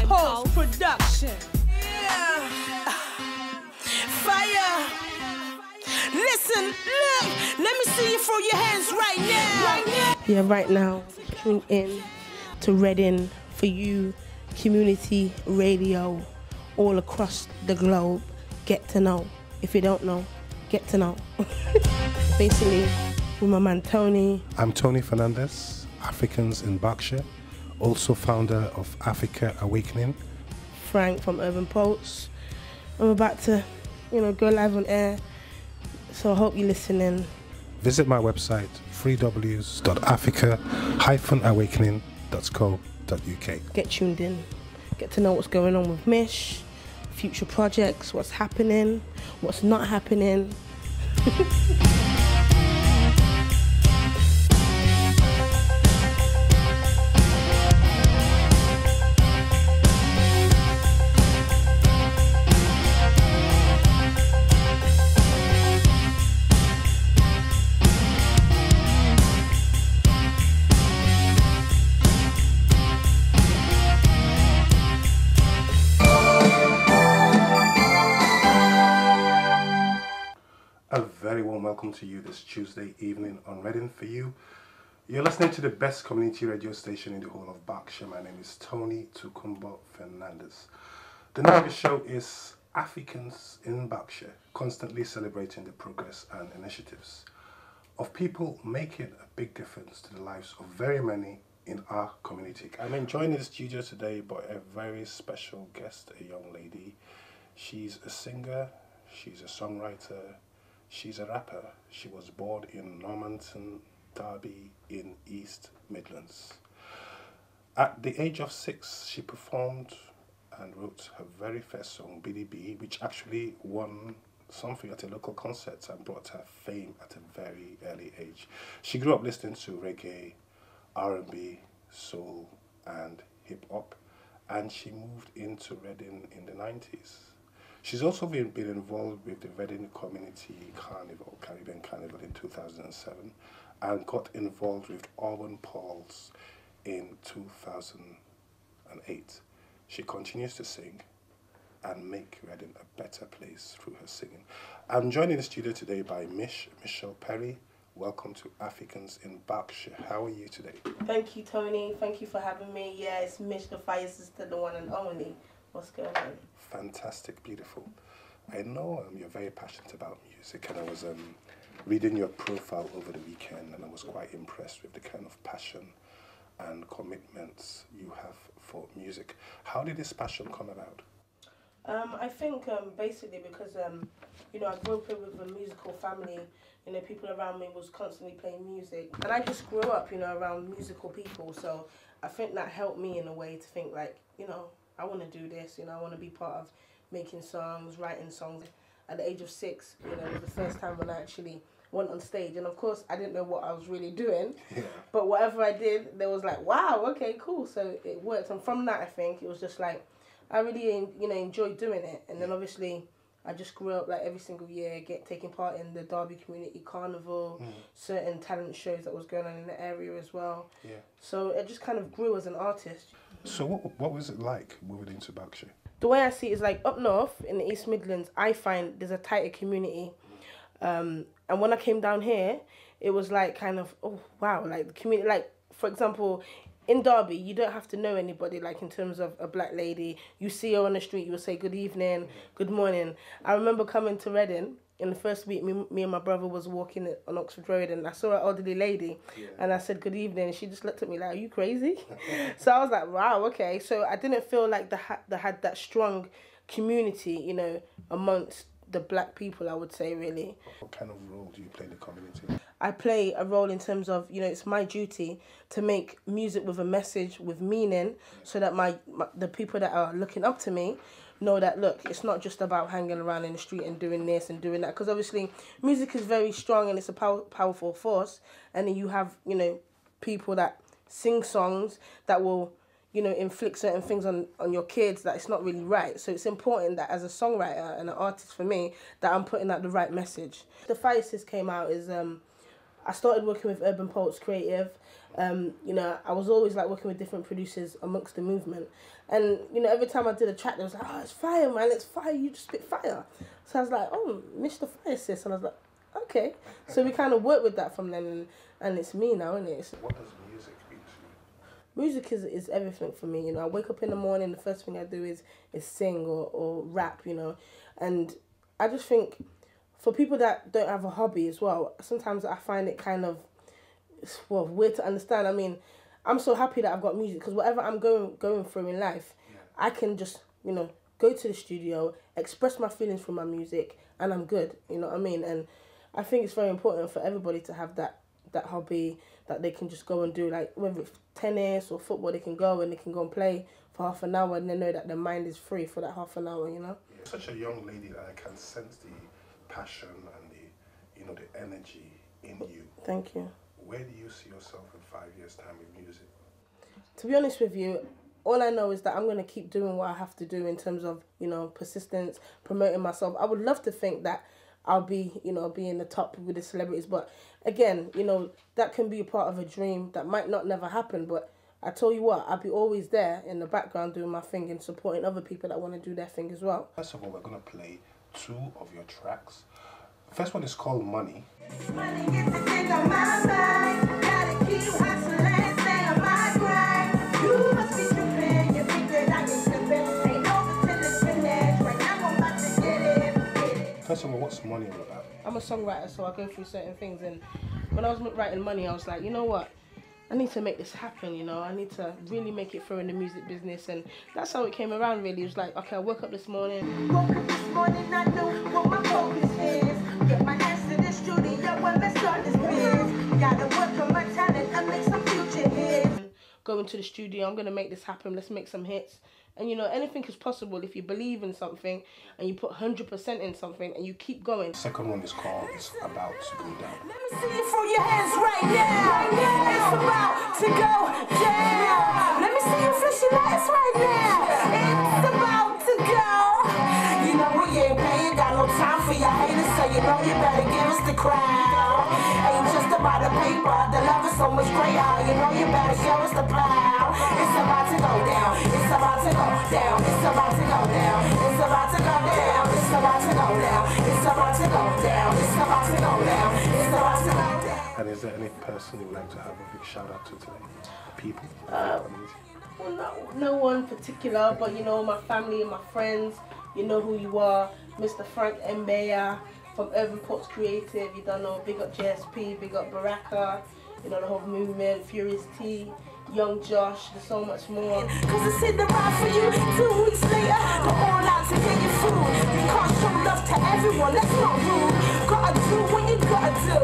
Post-production. Yeah. Fyah. Listen, look. Let me see you throw your hands right now. Yeah, right now, tune in to Reading for You community radio all across the globe. Get to know. If you don't know, get to know. Basically, with my man Tony. I'm Tony Fernandez, Africans in Berkshire, also founder of Africa Awakening. Frank from Urban Pulse. I'm about to, go live on air, so I hope you're listening. Visit my website, www.africa-awakening.co.uk. Get tuned in, get to know what's going on with Mish, future projects, what's happening, what's not happening. A very warm welcome to you this Tuesday evening on Reading for You. You're listening to the best community radio station in the whole of Berkshire. My name is Tony Tukumbo Fernandez. The name of the show is Africans in Berkshire, constantly celebrating the progress and initiatives of people making a big difference to the lives of very many in our community. I'm enjoying the studio today by a very special guest, a young lady. She's a singer, she's a songwriter, she's a rapper. She was born in Normanton, Derby in East Midlands. At the age of 6, she performed and wrote her very first song, BDB, which actually won something at a local concert and brought her fame at a very early age. She grew up listening to reggae, R&B, soul and hip-hop, and she moved into Reading in the 90s. She's also been involved with the Reading Community Carnival, Caribbean Carnival in 2007, and got involved with Urban Pulse in 2008. She continues to sing and make Reading a better place through her singing. I'm joined in the studio today by Mish, Michelle Perry. Welcome to Africans in Berkshire. How are you today? Thank you, Tony. Thank you for having me. Yeah, it's Mish, the Fyah sister, the one and only. What's going on? Fantastic, beautiful. I know you're very passionate about music, and I was reading your profile over the weekend, and I was quite impressed with the kind of passion and commitments you have for music. How did this passion come about? I think basically because I grew up with a musical family. People around me was constantly playing music, and I just grew up around musical people. So I think that helped me in a way to think like I want to do this. I want to be part of making songs, writing songs. At the age of 6, it was the first time when I actually went on stage, and of course I didn't know what I was really doing. Yeah. But whatever I did, there was like, wow, okay, cool. So it worked, and from that I think it was just like I really enjoyed doing it. And then obviously I just grew up like every single year taking part in the Derby Community Carnival, certain talent shows that was going on in the area as well. Yeah. So it just kind of grew as an artist. So what was it like moving into Berkshire? The way I see it is like up north in the East Midlands, I find there's a tighter community. And when I came down here, it was like kind of, oh, wow, like the community, like, for example, in Derby, you don't have to know anybody, like in terms of a black lady. You see her on the street, you will say good evening, good morning. I remember coming to Reading in the first week, me and my brother was walking on Oxford Road, and I saw an elderly lady, and I said good evening, and she just looked at me like, are you crazy? So I was like, wow, okay. So I didn't feel like they had that strong community, amongst the black people, I would say, really. What kind of role do you play in the community? I play a role in terms of, it's my duty to make music with a message, with meaning, so that the people that are looking up to me know that, look, it's not just about hanging around in the street and doing this and doing that. Because obviously music is very strong and it's a powerful force. And then you have, people that sing songs that will, inflict certain things on your kids that it's not really right. So it's important that as a songwriter and an artist for me, that I'm putting out the right message. The Fyah Sis came out is I started working with Urban Poets Creative. You know, I was always like working with different producers amongst the movement. And, you know, every time I did a track, they was like, oh, it's fire, man, it's fire, you just spit fire. So I was like, oh, Mish the Fire sis. And I was like, okay. So we kind of worked with that from then, and it's me now, isn't it? What does music mean to you? Music is everything for me, you know. I wake up in the morning, the first thing I do is sing or rap, you know. And I just think for people that don't have a hobby as well, sometimes I find it kind of, well, weird to understand. I mean, I'm so happy that I've got music, because whatever I'm going through in life, I can just, you know, go to the studio, express my feelings through my music, and I'm good, you know what I mean? And I think it's very important for everybody to have that hobby that they can just go and do, like whether it's tennis or football, they can go and play for half an hour, and they know that their mind is free for that half an hour, you know? You're such a young lady that I can sense the passion and the, you know, the energy in you. Thank you. Where do you see yourself in 5 years' time with music? To be honest with you, all I know is that I'm going to keep doing what I have to do in terms of, you know, persistence, promoting myself. I would love to think that I'll be, you know, be in the top with the celebrities. But again, you know, that can be a part of a dream that might not never happen. But I tell you what, I'll be always there in the background doing my thing and supporting other people that want to do their thing as well. First of all, we're going to play 2 of your tracks. The first one is called Money. Money gets the thing on my mind. Gotta keep hustling, stay on my grind. You must be stupid, you think that I can slip it. Ain't over till it's finished. Right now I'm about to get it. First of all, what's Money all about? I'm a songwriter, so I go through certain things. And when I was writing Money, I was like, you know what? I need to make this happen, you know. I need to really make it through in the music business. And that's how it came around, really. It was like, okay, I woke up this morning. Woke up this morning, I know what my focus is. Get my ass to the studio and let's start this biz. Gotta work on my talent and make some future hits. Go into the studio, I'm going to make this happen, let's make some hits. And you know, anything is possible if you believe in something and you put 100% in something and you keep going. The second one is called It's About to Go Down. Let me see you throw your hands right now. It's about to go down. Let me see you flash your lights right now. It's about to go. You know we ain't paying, got no time for your haters, so you know you better give us the crown. Ain't just about the paper, the love is so much greater. You know you better show us the plow. It's about to go down. It's about to go down. It's about to go down. It's about to go down. It's about to go down. It's about to go down. It's about to go down. It's about to go down. And is there any person you would like to have a big shout out to today? People? Well, no one particular, but you know, my family and my friends, you know who you are. Mr. Frank Mbeya from Urban Poets Creative, you don't know, big up JSP, big up Baraka, you know, the whole movement, Furious T, Young Josh, there's so much more. Cause I sit around for you 2 weeks later. Go all out to get your food. You can't show love to everyone, that's not rude. Gotta do what you gotta do.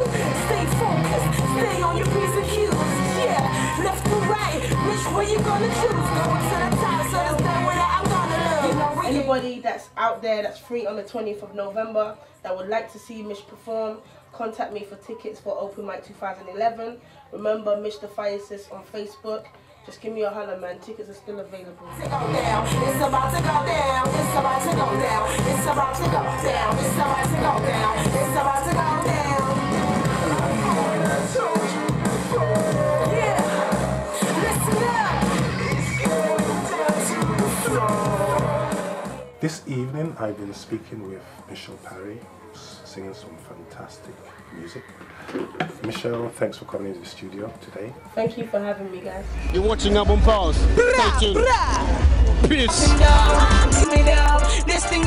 Stay focused, stay on your P's and Q's. Yeah, left to right, which way you gonna choose? Going to the top, so there's no way that I'm gonna lose. You know, Anybody that's out there that's free on the 20th of November that would like to see Mish perform, contact me for tickets for Open Mic 2011. Remember, Mish the Fire sis on Facebook. Just give me a holler, man. Tickets are still available. It's about to go down. It's about to go down. It's about to go down. It's about to go down. It's about to go down. Yeah. Listen up. This evening, I've been speaking with Michelle Parry, who's singing some fantastic music. Michelle, thanks for coming into the studio today. Thank you for having me, guys. You're watching Urban Pulse. Stay tuned. Peace. This thing